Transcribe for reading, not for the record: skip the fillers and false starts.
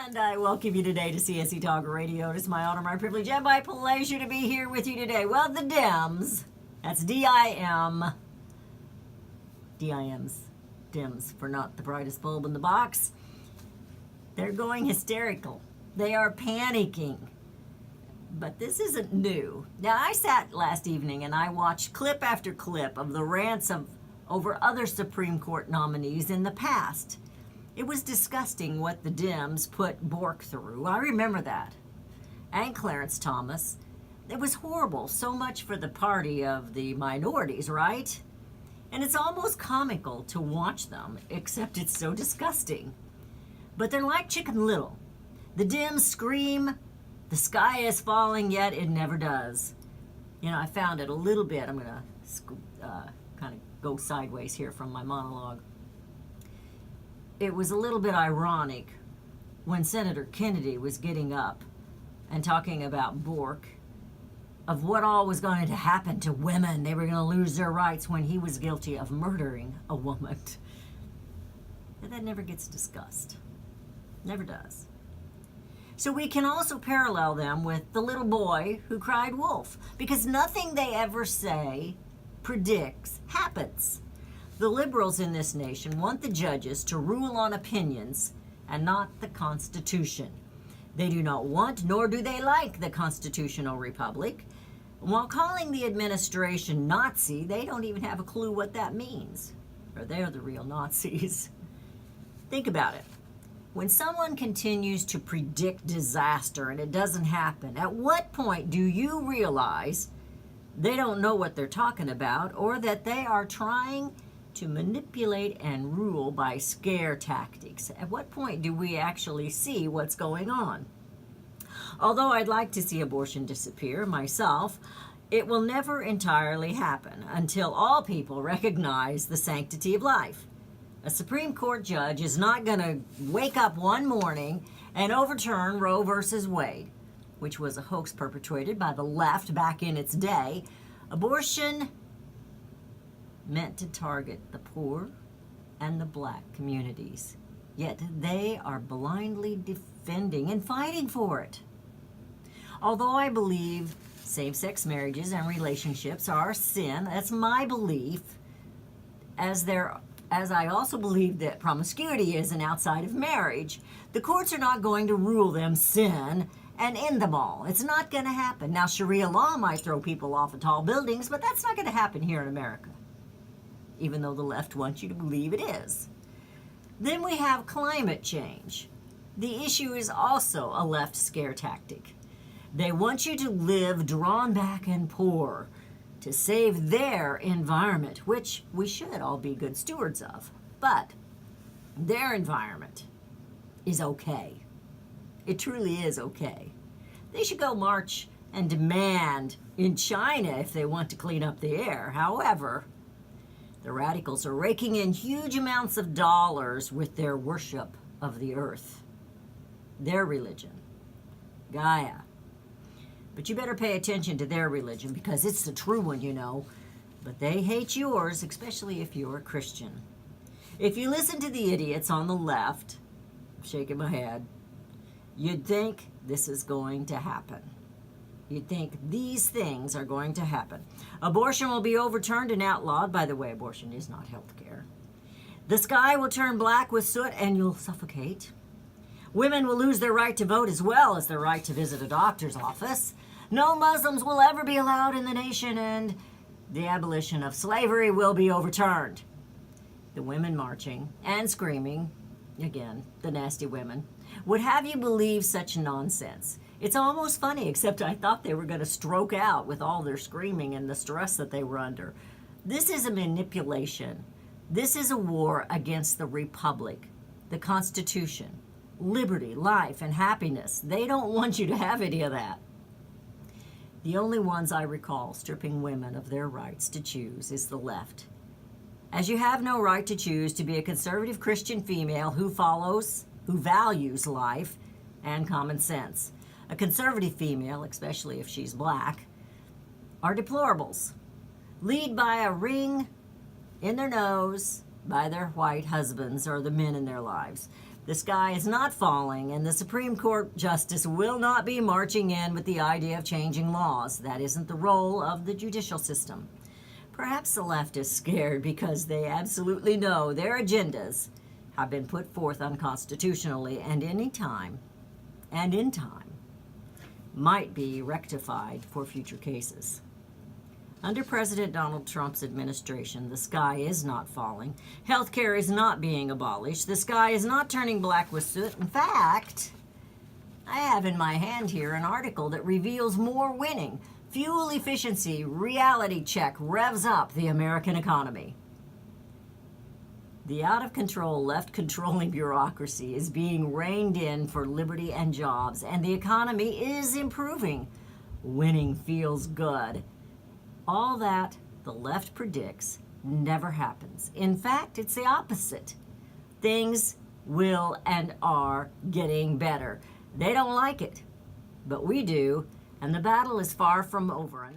And I welcome you today to CSC Talk Radio. It is my honor, my privilege, and my pleasure to be here with you today. Well, the Dems, that's D-I-M, D-I-M's, Dems for not the brightest bulb in the box. They're going hysterical. They are panicking. But this isn't new. Now, I sat last evening and I watched clip after clip of the rants over other Supreme Court nominees in the past. It was disgusting what the Dems put Bork through. I remember that. And Clarence Thomas. It was horrible. So much for the party of the minorities, right? And it's almost comical to watch them, except it's so disgusting. But they're like Chicken Little. The Dems scream, the sky is falling, yet it never does. You know, I found it a little bit. I'm going to kind of go sideways here from my monologue. It was a little bit ironic when Senator Kennedy was getting up and talking about Bork, of what all was going to happen to women. They were going to lose their rights when he was guilty of murdering a woman. But that never gets discussed. Never does. So we can also parallel them with the little boy who cried wolf, because nothing they ever say predicts happens. The liberals in this nation want the judges to rule on opinions and not the Constitution. They do not want, nor do they like, the constitutional republic. While calling the administration Nazi, they don't even have a clue what that means. Or they're the real Nazis. Think about it. When someone continues to predict disaster and it doesn't happen, at what point do you realize they don't know what they're talking about, or that they are trying to manipulate and rule by scare tactics? At what point do we actually see what's going on? Although I'd like to see abortion disappear myself, it will never entirely happen until all people recognize the sanctity of life. A Supreme Court judge is not going to wake up one morning and overturn Roe versus Wade, which was a hoax perpetrated by the left back in its day. Abortion meant to target the poor and the black communities, yet they are blindly defending and fighting for it. Although I believe same-sex marriages and relationships are sin, that's my belief, as I also believe that promiscuity isn't outside of marriage, the courts are not going to rule them sin and end them all. It's not going to happen. Now, Sharia law might throw people off of tall buildings, but that's not going to happen here in America, even though the left wants you to believe it is. Then we have climate change. The issue is also a left scare tactic. They want you to live drawn back and poor to save their environment, which we should all be good stewards of. But their environment is okay. It truly is okay. They should go march and demand in China if they want to clean up the air. However, the radicals are raking in huge amounts of dollars with their worship of the earth, their religion, Gaia. But you better pay attention to their religion, because it's the true one, you know. But they hate yours, especially if you're a Christian. If you listen to the idiots on the left, I'm shaking my head, you'd think this is going to happen. You'd think these things are going to happen. Abortion will be overturned and outlawed. By the way, abortion is not health care. The sky will turn black with soot and you'll suffocate. Women will lose their right to vote as well as their right to visit a doctor's office. No Muslims will ever be allowed in the nation, and the abolition of slavery will be overturned. The women marching and screaming, again, the nasty women, would have you believe such nonsense. It's almost funny, except I thought they were going to stroke out with all their screaming and the stress that they were under. This is a manipulation. This is a war against the Republic, the Constitution, liberty, life, and happiness. They don't want you to have any of that. The only ones I recall stripping women of their rights to choose is the left. As you have no right to choose to be a conservative Christian female who values life and common sense. A conservative female, especially if she's black, are deplorables. Lead by a ring in their nose by their white husbands or the men in their lives. The sky is not falling, and the Supreme Court justice will not be marching in with the idea of changing laws. That isn't the role of the judicial system. Perhaps the left is scared because they absolutely know their agendas have been put forth unconstitutionally and in time might be rectified for future cases. Under President Donald Trump's administration, the sky is not falling. Healthcare is not being abolished. The sky is not turning black with soot. In fact, I have in my hand here an article that reveals more winning. Fuel efficiency reality check revs up the American economy. The out-of-control left-controlling bureaucracy is being reined in for liberty and jobs, and the economy is improving. Winning feels good. All that the left predicts never happens. In fact, it's the opposite. Things will and are getting better. They don't like it, but we do, and the battle is far from over. And